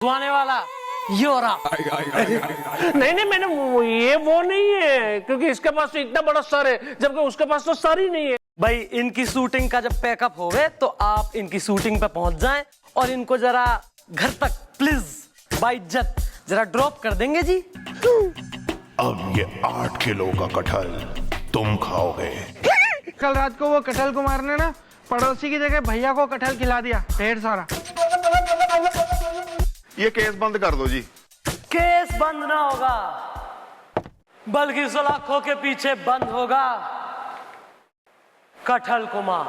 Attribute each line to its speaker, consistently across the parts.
Speaker 1: धुआने वाला ये हो रहा।
Speaker 2: नहीं मैंने ये वो नहीं है, क्योंकि इसके पास तो इतना बड़ा सर है जबकि उसके पास तो सर ही नहीं है।
Speaker 1: भाई इनकी शूटिंग का जब पैकअप होवे तो आप इनकी शूटिंग पे पहुंच जाएं और इनको जरा घर तक प्लीज बाई इज्जत जरा ड्रॉप कर देंगे जी।
Speaker 3: अब ये 8 किलो का कटहल तुम खाओगे।
Speaker 4: कल रात को वो कटहल कुमार ने ना पड़ोसी की जगह भैया को कटहल खिला दिया ढेर सारा।
Speaker 3: ये केस बंद कर दो जी।
Speaker 1: केस बंद ना होगा बल्कि सलाखों के पीछे बंद होगा कटहल कुमार।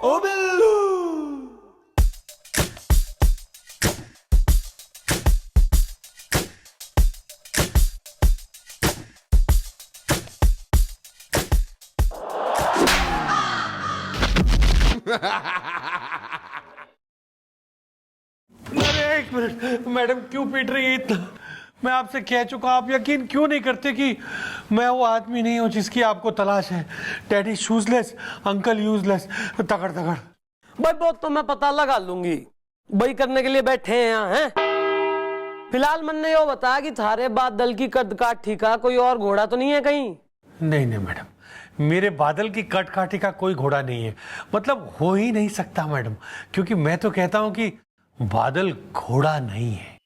Speaker 3: ओ बिल्लू
Speaker 2: अरे एक मिनट मैडम, क्यों पीट रही है इतना? मैं आपसे कह चुका, आप यकीन क्यों नहीं करते कि मैं वो आदमी नहीं हूं जिसकी आपको तलाश है। डैडी शूजलेस, अंकल यूजलेस, तगड़ तगड़।
Speaker 1: भाई वो तो मैं पता लगा लूंगी, वही करने के लिए बैठे हैं यहाँ हैं। फिलहाल मन ने यो बताया कि थारे बादल की कद काठी का कोई और घोड़ा तो नहीं है कहीं?
Speaker 2: नहीं मैडम, मेरे बादल की कटकाठी का कोई घोड़ा नहीं है। मतलब हो ही नहीं सकता मैडम, क्योंकि मैं तो कहता हूं कि बादल घोड़ा नहीं है।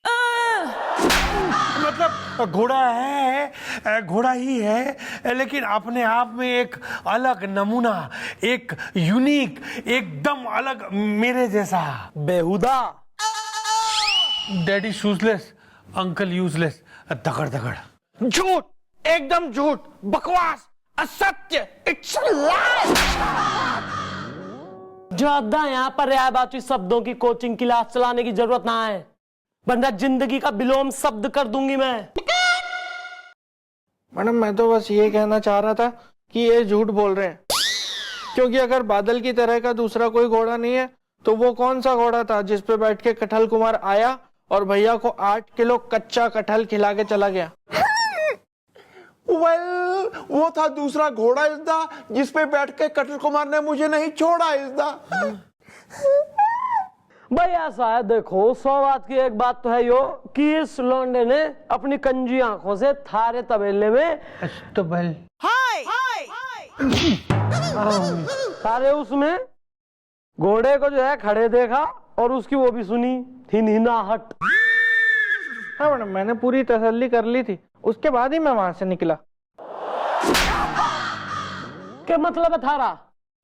Speaker 2: मतलब घोड़ा है, घोड़ा ही है, लेकिन अपने आप में एक अलग नमूना, एक यूनिक, एकदम अलग मेरे जैसा।
Speaker 1: बेहुदा।
Speaker 2: डैडी शूजलेस, अंकल यूजलेस, दगड़ दगड़।
Speaker 4: झूठ, एकदम झूठ, बकवास, असत्य, इट्स लाइ।
Speaker 1: ज्यादा यहाँ पर रियायबाती शब्दों की कोचिंग क्लास चलाने की जरूरत ना है, वरना जिंदगी का विलोम शब्द कर दूंगी मैं।
Speaker 4: मैडम मैं तो बस ये कहना चाह रहा था कि ये झूठ बोल रहे हैं, क्योंकि अगर बादल की तरह का दूसरा कोई घोड़ा नहीं है तो वो कौन सा घोड़ा था जिस पे बैठ के कटहल कुमार आया और भैया को 8 किलो कच्चा कटहल खिला के चला गया?
Speaker 3: वो था दूसरा घोड़ा इज़दा जिस पे बैठ के कटहल कुमार ने मुझे नहीं छोड़ा इज़दा।
Speaker 1: भाई ऐसा है, देखो 100 बात की एक बात तो है यो कि इस लौंडे ने अपनी कंजी आंखों से थारे तबेले में
Speaker 2: अस्तबल
Speaker 1: सारे उसमें घोड़े को जो है खड़े देखा और उसकी वो भी सुनी हिनहिनाहट।
Speaker 4: हाँ मैडम, मैंने पूरी तसल्ली कर ली थी, उसके बाद ही मैं वहां से निकला।
Speaker 1: क्या मतलब है थारा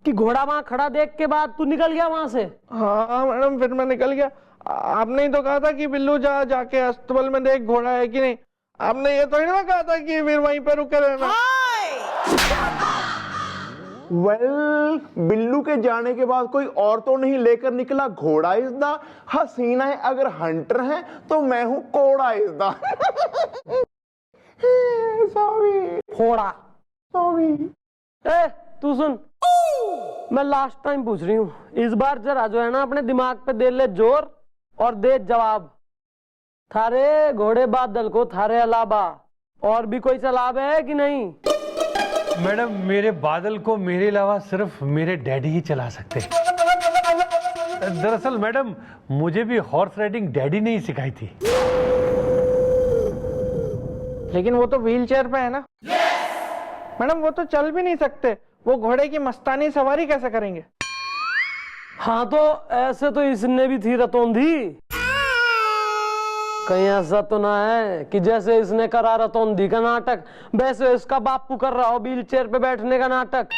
Speaker 1: कि घोड़ा वहां खड़ा देख के बाद तू निकल गया वहां से?
Speaker 4: हाँ मैडम, फिर मैं निकल गया। आपने ही तो कहा था कि बिल्लू जाके अस्तबल में देख घोड़ा है कि नहीं। आपने ये तो नहीं कहा था कि फिर वहीं पे रुके रहना।
Speaker 3: बिल्लू के जाने के बाद कोई और तो नहीं लेकर निकला घोड़ा इज़दा। हसीना है अगर हंटर है तो मैं हूं कोड़ा इज़दा। सॉरी
Speaker 1: फोड़ा।
Speaker 3: सॉरी।
Speaker 1: ए तू सुन, मैं लास्ट टाइम पूछ रही हूँ, इस बार जरा जो है ना अपने दिमाग पे दे ले जोर और दे जवाब। थारे घोड़े बादल को थारे अलावा और भी कोई सलाब है कि नहीं?
Speaker 2: मैडम, मेरे बादल को मेरे अलावा सिर्फ मेरे डैडी ही चला सकते। दरअसल मैडम, मुझे भी हॉर्स राइडिंग डैडी ने ही सिखाई थी।
Speaker 4: लेकिन वो तो व्हील चेयर पे है ना। मैडम वो तो चल भी नहीं सकते, वो घोड़े की मस्तानी सवारी कैसे करेंगे?
Speaker 1: हाँ तो ऐसे तो इसने भी थी रतौंधी, कहीं ऐसा तो ना है कि जैसे इसने करा रतौंधी का नाटक वैसे इसका बापू कर रहा हो व्हील चेयर पे बैठने का नाटक।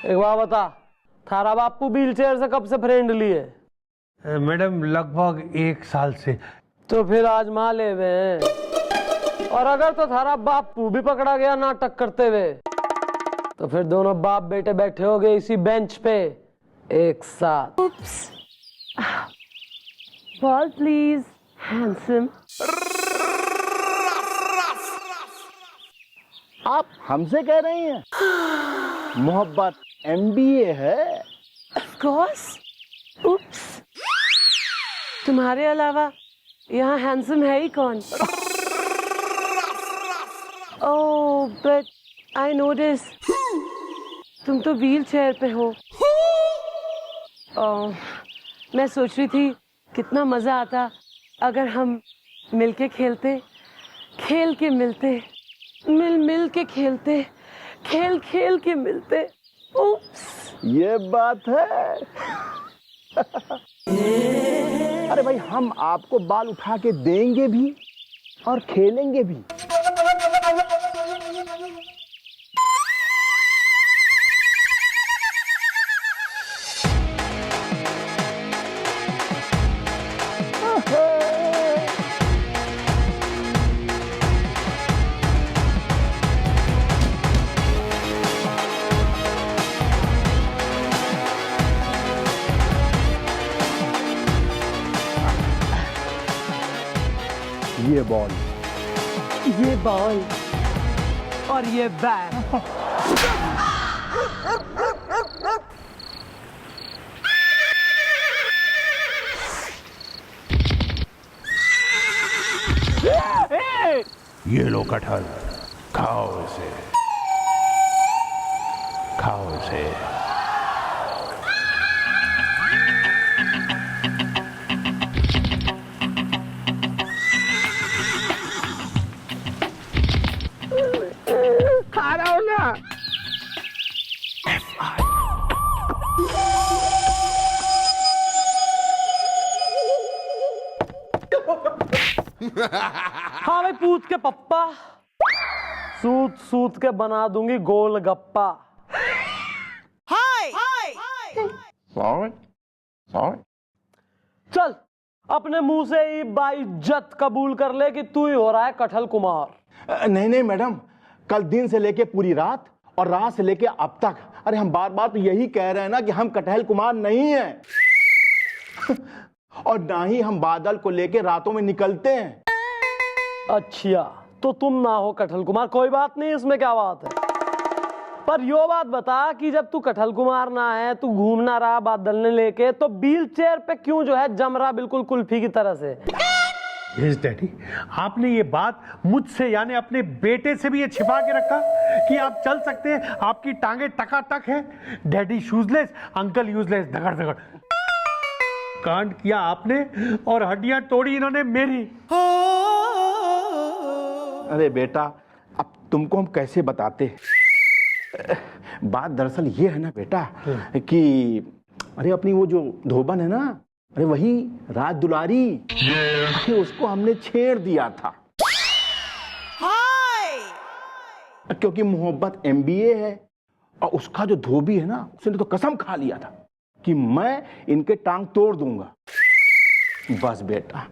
Speaker 1: एक बात बता, थारा बापू व्हील चेयर से कब से फ्रेंडली है?
Speaker 2: मैडम लगभग 1 साल से।
Speaker 1: तो फिर आजमा ले वे। और अगर तो थारा बापू भी पकड़ा गया नाटक करते हुए तो फिर दोनों बाप बेटे बैठे हो गए इसी बेंच पे एक साथ। Ball please handsome.
Speaker 5: आप हमसे कह रही हैं?
Speaker 3: मोहब्बत MBA है।
Speaker 1: Of course. Oops. तुम्हारे अलावा यहाँ हैंडसम है ही कौन? Oh, but I noticed. तुम तो व्हील चेयर पे हो। मैं सोच रही थी कितना मजा आता अगर हम मिलके खेलते, खेल के मिलते, मिल के खेलते, खेल के मिलते। Oops.
Speaker 3: ये बात है। अरे भाई, हम आपको बाल उठा के देंगे भी और खेलेंगे भी। ये बॉल,
Speaker 1: ये बॉल और ये बैट।
Speaker 5: ये लो कटहल, खाओ इसे, खाओ इसे।
Speaker 3: खा रहा हूं ना।
Speaker 1: हाँ भाई, पूछ के पप्पा, सूत के बना दूंगी गोल गप्पा।
Speaker 3: Sorry sorry.
Speaker 1: चल, अपने मुंह से ही बाइज्जत कबूल कर ले कि तू ही हो रहा है कटहल कुमार।
Speaker 3: नहीं मैडम, कल दिन से लेके पूरी रात और रात से लेके अब तक, अरे हम बार बार तो यही कह रहे हैं ना कि हम कटहल कुमार नहीं हैं। और ना ही हम बादल को लेके रातों में निकलते हैं।
Speaker 1: अच्छा, तो तुम ना हो कटहल कुमार, कोई बात नहीं, इसमें क्या बात है। पर यो बात बता कि जब तू कटहल कुमार ना है, तू घूमना रहा बादल ने लेके, तो व्हील चेयर पे क्यों जो है जम रहा बिल्कुल कुल्फी की तरह से?
Speaker 2: यस डैडी, आपने ये बात मुझसे यानी अपने बेटे से भी ये छिपा के रखा कि आप चल सकते हैं, आपकी टांगे टकाटक है। डैडी शूजलेस, अंकल यूजलेस, धगड़ धगड़। कांड किया आपने और हड्डियां तोड़ी इन्होंने मेरी।
Speaker 3: अरे बेटा, अब तुमको हम कैसे बताते। बात दरअसल ये है ना बेटा कि अरे अपनी वो जो धोबन है ना, अरे वही राज दुलारी, अरे उसको हमने छेड़ दिया था। क्योंकि मोहब्बत MBA है और उसका जो धोबी है ना, उसने तो कसम खा लिया था कि मैं इनके टांग तोड़ दूंगा। बस बेटा,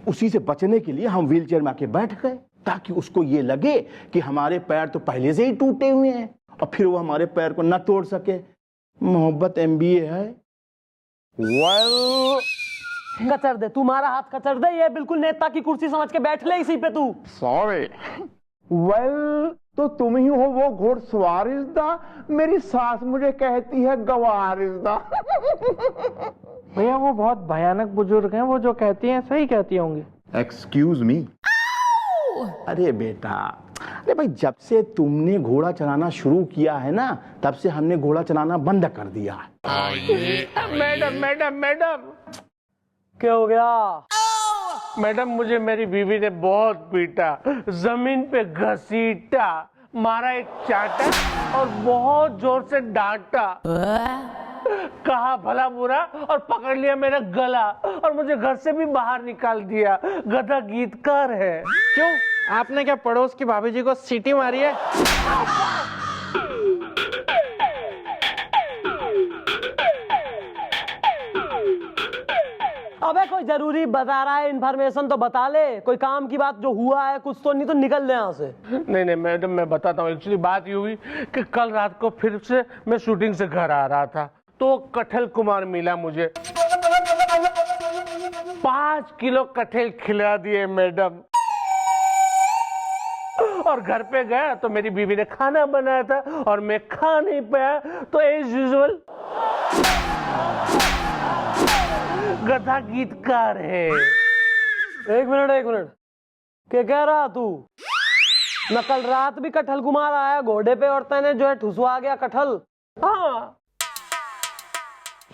Speaker 3: उसी से बचने के लिए हम व्हीलचेयर में आके बैठ गए ताकि उसको ये लगे कि हमारे पैर तो पहले से ही टूटे हुए हैं और फिर वो हमारे पैर को न तोड़ सके। मोहब्बत MBA है।
Speaker 1: कचर दे, तुम्हारा हाथ कचर दे, ये बिल्कुल नेता की कुर्सी समझ के बैठ ले इसी पे तू।
Speaker 3: सॉरी। तो तुम ही हो वो घोड़सवार रिश्ता, मेरी सास मुझे कहती है गवार रिश्ता।
Speaker 4: भैया वो बहुत भयानक बुजुर्ग हैं, वो जो कहती हैं सही कहती होंगी।
Speaker 3: Excuse me. अरे बेटा, अरे भाई, जब से तुमने घोड़ा चलाना शुरू किया है ना, तब से हमने घोड़ा चलाना बंद कर दिया।
Speaker 4: मैडम मैडम मैडम,
Speaker 1: क्या हो गया?
Speaker 4: मैडम मुझे मेरी बीवी ने बहुत पीटा, जमीन पे घसीटा, मारा एक चाटा और बहुत जोर से डांटा। कहा भला बुरा और पकड़ लिया मेरा गला और मुझे घर से भी बाहर निकाल दिया। गधा गीतकार है। क्यों, आपने क्या पड़ोस की भाभी जी को सीटी मारी है?
Speaker 1: अबे कोई जरूरी बता रहा है इन्फॉर्मेशन तो बता ले, कोई काम की बात जो हुआ है कुछ तो, नहीं तो निकल ले यहाँ से।
Speaker 4: नहीं मैडम, मैं बताता हूँ। एक्चुअली बात ये हुई कि कल रात को फिर से मैं शूटिंग से घर आ रहा था तो कटहल कुमार मिला मुझे। 5 किलो कटहल खिला दिए मैडम।
Speaker 2: और घर पे गया तो मेरी बीवी ने खाना बनाया था और मैं खा नहीं पाया, तो एज यूजुअल गधा गीतकार है।
Speaker 1: एक मिनट, क्या कह रहा तू? न कल रात भी कटहल कुमार आया घोड़े पे और तने जो है ठुसवा गया कटहल।
Speaker 2: हाँ,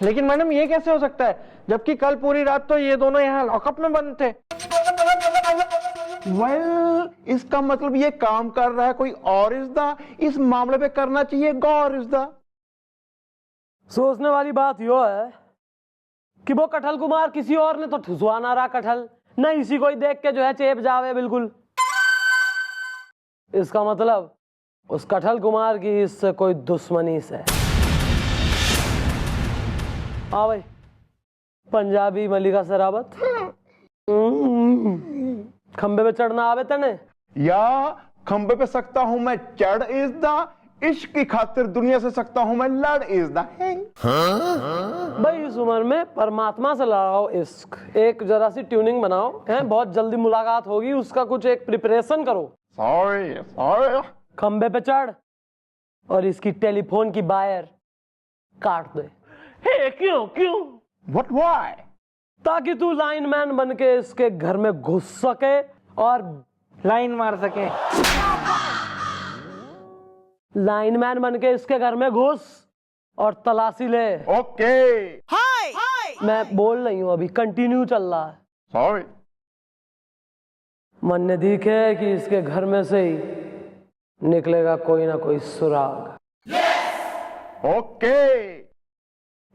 Speaker 4: लेकिन मैडम ये कैसे हो सकता है, जबकि कल पूरी रात तो ये दोनों यहाँ लॉकअप में बंद थे।
Speaker 3: इसका मतलब ये काम कर रहा है कोई और इज़्दा, इस मामले पे करना चाहिए गौर इज़्दा।
Speaker 1: सोचने वाली बात यो है कि वो कटहल कुमार किसी और ने तो ठुसवा ना रहा कटहल, न इसी को ही देख के जो है चेप जावे बिल्कुल। इसका मतलब उस कटहल कुमार की इससे कोई दुश्मनी से। हाँ भाई, पंजाबी मलिका सराबत। खंबे पे चढ़ना आवे तने?
Speaker 3: या खंबे पे सकता हूं मैं चढ़ इज़्दा, इश्क की खातिर दुनिया से सकता हूं मैं लड़ इज़्दा।
Speaker 1: भाई इस उम्र में परमात्मा से लड़ाओ इश्क, एक जरा सी ट्यूनिंग बनाओ, हैं बहुत जल्दी मुलाकात होगी, उसका कुछ एक प्रिपरेशन करो।
Speaker 3: सॉरी।
Speaker 1: खंबे पे चढ़ और इसकी टेलीफोन की वायर काट दे।
Speaker 2: हे, क्यों?
Speaker 3: What why?
Speaker 1: ताकि तू लाइनमैन बन के इसके घर में घुस सके और
Speaker 4: लाइन मार सके।
Speaker 1: लाइनमैन बन के इसके घर में घुस और तलाशी ले।
Speaker 3: ओके।
Speaker 1: मैं बोल रही हूं, अभी कंटिन्यू चल रहा है।
Speaker 3: सॉरी।
Speaker 1: मन ने दिखे कि इसके घर में से ही निकलेगा कोई ना कोई सुराग।
Speaker 3: ओके।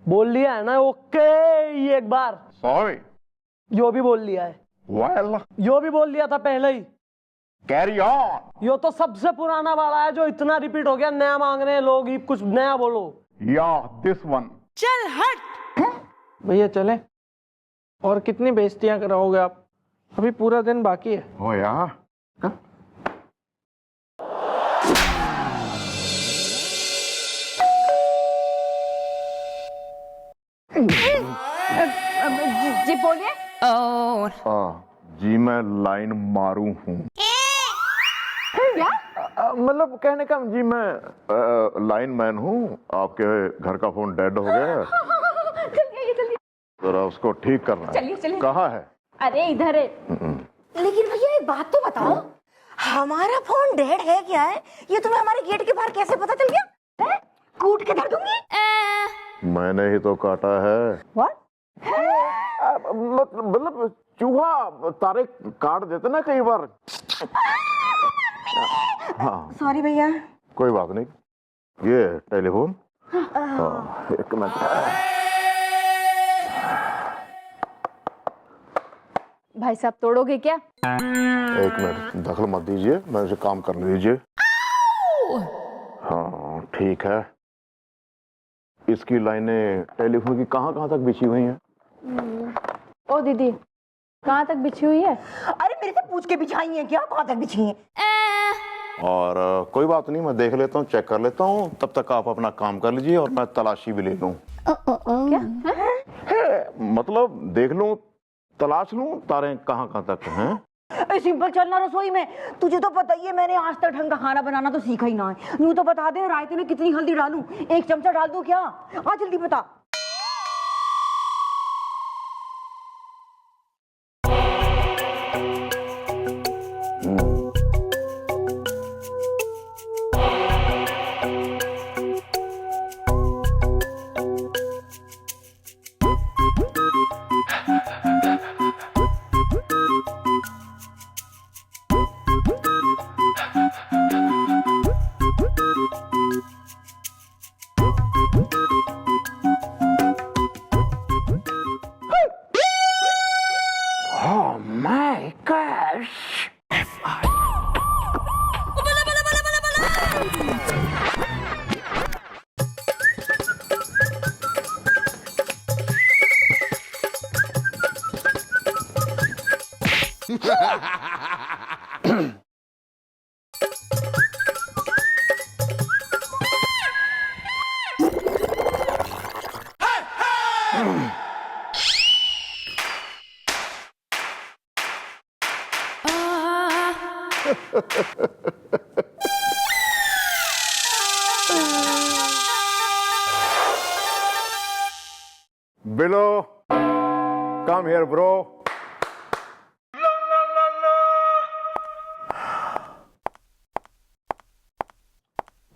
Speaker 1: बोल लिया है ना ओके ये एक बार?
Speaker 3: सॉरी।
Speaker 1: यो भी बोल लिया है?
Speaker 3: वेल,
Speaker 1: यो भी बोल लिया था पहले ही।
Speaker 3: Carry on.
Speaker 1: यो तो सबसे पुराना वाला है जो इतना रिपीट हो गया, नया मांग रहे हैं लोग, ये कुछ नया बोलो।
Speaker 3: या दिस वन।
Speaker 6: चल हट।
Speaker 4: भैया चले, और कितनी बेइज्जतियां कराओगे आप, अभी पूरा दिन बाकी है।
Speaker 3: हो या
Speaker 6: जी बोलिए।
Speaker 3: जी मैं लाइन मारू हूँ।
Speaker 6: क्या?
Speaker 3: मतलब कहने का जी मैं लाइन मैन हूँ, आपके घर का फोन डेड हो गया,
Speaker 6: चलिए।
Speaker 3: जरा उसको ठीक करना है।
Speaker 6: चलिए।
Speaker 3: कहाँ है?
Speaker 6: अरे इधर है। लेकिन भैया एक बात तो बताओ, हमारा फोन डेड है क्या है, ये तुम्हें हमारे गेट के बाहर कैसे पता चल गया? है? कूट के धर दूंगी।
Speaker 3: मैंने ही तो काटा है।
Speaker 6: What?
Speaker 3: मतलब चूहा तारे काट देते ना कई बार। हाँ
Speaker 6: सॉरी भैया।
Speaker 3: कोई बात नहीं, ये टेलीफोन। एक मिनट।
Speaker 6: भाई साहब तोड़ोगे क्या?
Speaker 3: एक मिनट, दखल मत दीजिए, मैं उसे काम करने दीजिए। हाँ ठीक है। इसकी लाइनें टेलीफोन की कहाँ कहाँ तक बिछी हुई हैं?
Speaker 6: ओ दीदी, कहाँ तक बिछी हुई है?
Speaker 7: अरे मेरे से पूछ के बिछाई है क्या, कहाँ तक बिछी है?
Speaker 3: और कोई बात नहीं, मैं देख लेता हूँ, चेक कर लेता हूँ, तब तक आप अपना काम कर लीजिए और मैं तलाशी भी ले लूँ।
Speaker 6: क्या?
Speaker 3: मतलब देख लूँ, तलाश लूँ तारे कहाँ कहाँ तक हैं।
Speaker 7: सिंपल चलना रसोई में, तुझे तो पता ही है मैंने आज तक ढंग का खाना बनाना तो सीखा ही ना है। यूं तो बता दे रायते में कितनी हल्दी डालूं, 1 चमचा डाल दूं क्या? आ जल्दी बता।
Speaker 3: Below, come here bro.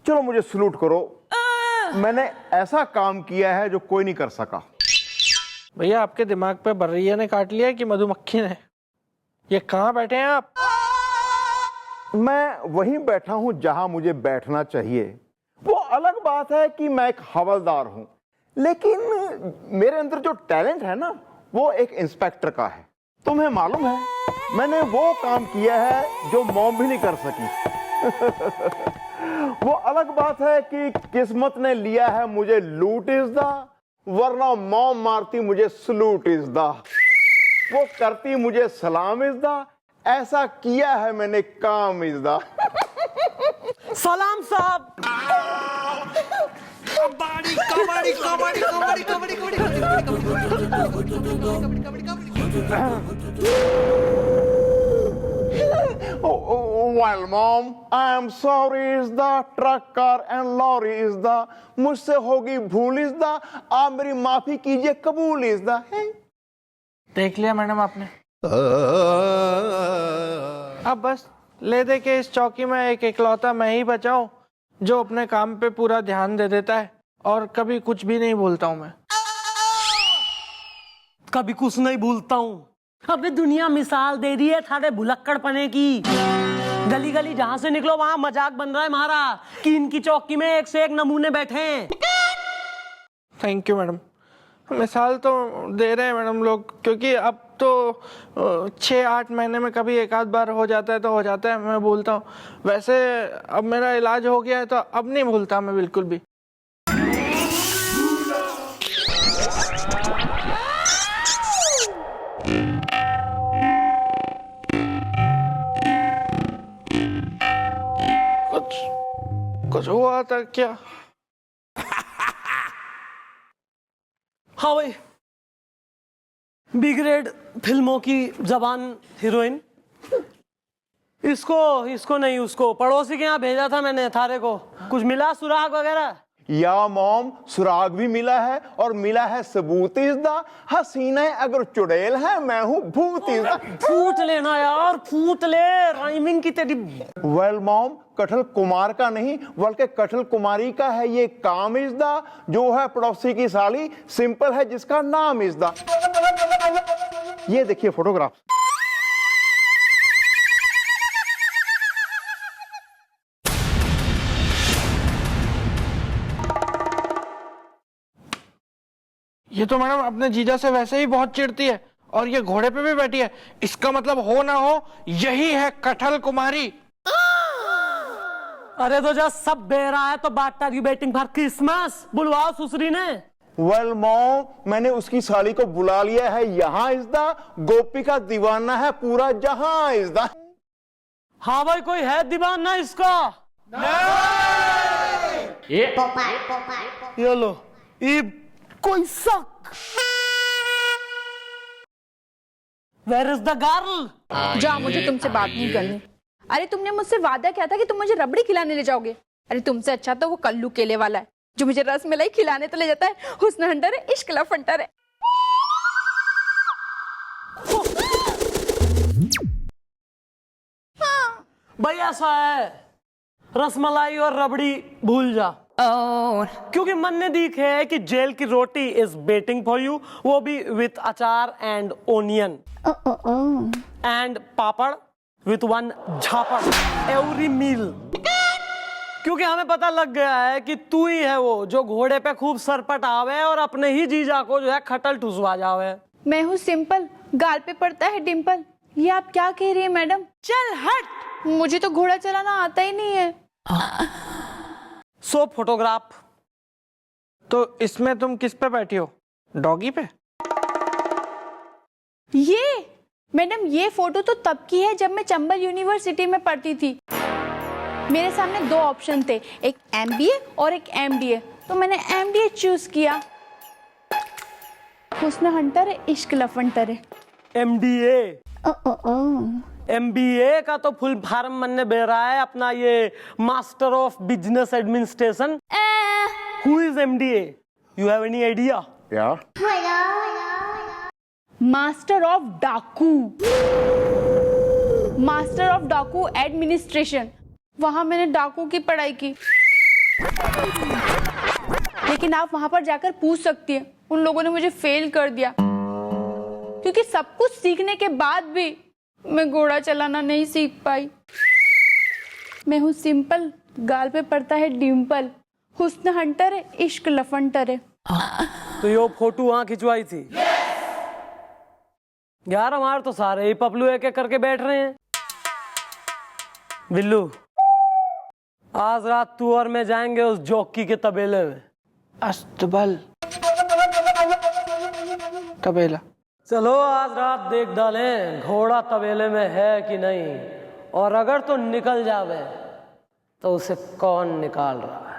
Speaker 3: चलो मुझे सलूट करो, मैंने ऐसा काम किया है जो कोई नहीं कर सका।
Speaker 4: भैया आपके दिमाग पे बर्रिया ने काट लिया कि मधुमक्खी ने? ये कहाँ बैठे हैं आप?
Speaker 3: मैं वहीं बैठा हूं जहां मुझे बैठना चाहिए। वो अलग बात है कि मैं एक हवलदार हूं, लेकिन मेरे अंदर जो टैलेंट है ना, वो एक इंस्पेक्टर का है। तुम्हें मालूम है, मैंने वो काम किया है जो मॉम भी नहीं कर सकी। वो अलग बात है कि किस्मत ने लिया है मुझे लूट इज दा, वरना मॉम मारती मुझे सलूट इज दा। वो करती मुझे सलाम इज दा, ऐसा किया है मैंने काम इज दा।
Speaker 1: सलाम साहब।
Speaker 3: Well, mom, I am sorry is the trucker and lorry is the, मुझसे होगी भूल इस दा, आप मेरी माफी कीजिए कबूल इस दा।
Speaker 4: देख लिया मैडम आपने? अब बस ले दे के इस चौकी में एक इकलौता मैं ही बचा हूं जो अपने काम पे पूरा ध्यान दे देता है और कभी कुछ भी नहीं भूलता हूं मैं।
Speaker 1: कभी कुछ नहीं भूलता हूँ। अबे दुनिया मिसाल दे रही है थारे भुलक्कड़पने की। गली गली जहां से निकलो वहां मजाक बन रहा है हमारा कि इनकी चौकी में एक से एक नमूने बैठे हैं।
Speaker 4: Thank you madam. मिसाल तो दे रहे हैं मैडम लोग, क्योंकि अब तो 6-8 महीने में कभी एक आध बार हो जाता है तो हो जाता है, मैं भूलता हूँ। वैसे अब मेरा इलाज हो गया है तो अब नहीं भूलता मैं बिल्कुल भी। कुछ हुआ था क्या?
Speaker 1: हाँ भाई, बी ग्रेड फिल्मों की जबान हीरोइन। इसको नहीं, उसको पड़ोसी के यहाँ भेजा था मैंने थारे को। कुछ मिला सुराग वगैरह?
Speaker 3: या मॉम, सुराग भी मिला है और मिला है सबूत इस दा। हसीना अगर चुड़ैल है, मैं हूँ भूत इस दा।
Speaker 1: फूट लेना यार, फूट ले, राइमिंग की तेरी।
Speaker 3: वेल मॉम, कठल कुमार का नहीं बल्कि कठल कुमारी का है ये काम इस दा, जो है पड़ोसी की साली, सिंपल है जिसका नाम इस दा। ये देखिए फोटोग्राफ।
Speaker 4: ये तो मैडम अपने जीजा से वैसे ही बहुत चिढ़ती है और ये घोड़े पे भी बैठी है। इसका मतलब हो ना हो यही है कठल कुमारी।
Speaker 1: अरे तो जब सब बेरा है तो बात तारी बैटिंग फॉर क्रिसमस बुलवाओ सुसरी ने।
Speaker 3: वेल मॉम, मैंने उसकी साली को बुला लिया है यहाँ इस दा। गोपी का दीवाना है पूरा जहां इस दा।
Speaker 1: हाँ भाई, कोई है दीवाना इसका? ये लो, ये कोई शक? Where is the girl?
Speaker 8: जा, मुझे तुमसे बात नहीं करनी। अरे तुमने मुझसे वादा किया था कि तुम मुझे रबड़ी खिलाने ले जाओगे। अरे तुमसे अच्छा तो वो कल्लू केले वाला है जो मुझे रसमलाई खिलाने तो ले जाता है। हुस्न हंटर है, इश्क लफंटर है।
Speaker 1: भाई ऐसा है, रसमलाई और रबड़ी भूल जा। क्योंकि मन ने देखे है कि जेल की रोटी इज वेटिंग फॉर यू, वो भी with achar and onion and papad with 1 jhapad every meal. क्योंकि हमें पता लग गया है कि तू ही है वो जो घोड़े पे खूब सरपट आवे और अपने ही जीजा को जो है खटल ठुसवा जावे।
Speaker 8: मैं हूँ सिंपल, गाल पे पड़ता है डिम्पल। ये आप क्या कह रही है मैडम?
Speaker 1: चल हट,
Speaker 8: मुझे तो घोड़ा चलाना आता ही नहीं है।
Speaker 1: सो फोटोग्राफ।
Speaker 4: तो इसमें तुम किस पे बैठी हो? डॉगी पे?
Speaker 8: ये मैडम, ये फोटो तो तब की है जब मैं चंबल यूनिवर्सिटी में पढ़ती थी। मेरे सामने 2 ऑप्शन थे, एक MBA और एक MDA, तो मैंने MDA चूज किया। हुस्न हंटर है, इश्क लफंटर है।
Speaker 1: MDA MBA का तो फुल फॉर्म बनने बे रहा है अपना ये master of business administration. Who is MDA? You have any idea?
Speaker 3: या
Speaker 8: मास्टर ऑफ डाकू, मास्टर ऑफ डाकू एडमिनिस्ट्रेशन। वहां मैंने डाकू की पढ़ाई की, लेकिन आप वहां पर जाकर पूछ सकती हैं, उन लोगों ने मुझे फेल कर दिया, क्योंकि सब कुछ सीखने के बाद भी मैं घोड़ा चलाना नहीं सीख पाई। मैं हूँ सिंपल, गाल पे पड़ता है डिम्पल, हुस्न हंटर है, इश्क लफंटर है।
Speaker 1: तो ये फोटो वहां खिंचवाई थी? यार हमारे तो सारे ही पपलू एक एक करके बैठ रहे हैं। बिल्लू, आज रात तू और मैं जाएंगे उस जॉकी के तबेले में।
Speaker 4: अस्तबल तबेला।
Speaker 1: चलो आज रात देख डालें घोड़ा तबेले में है कि नहीं, और अगर तो निकल जावे तो उसे कौन निकाल रहा है।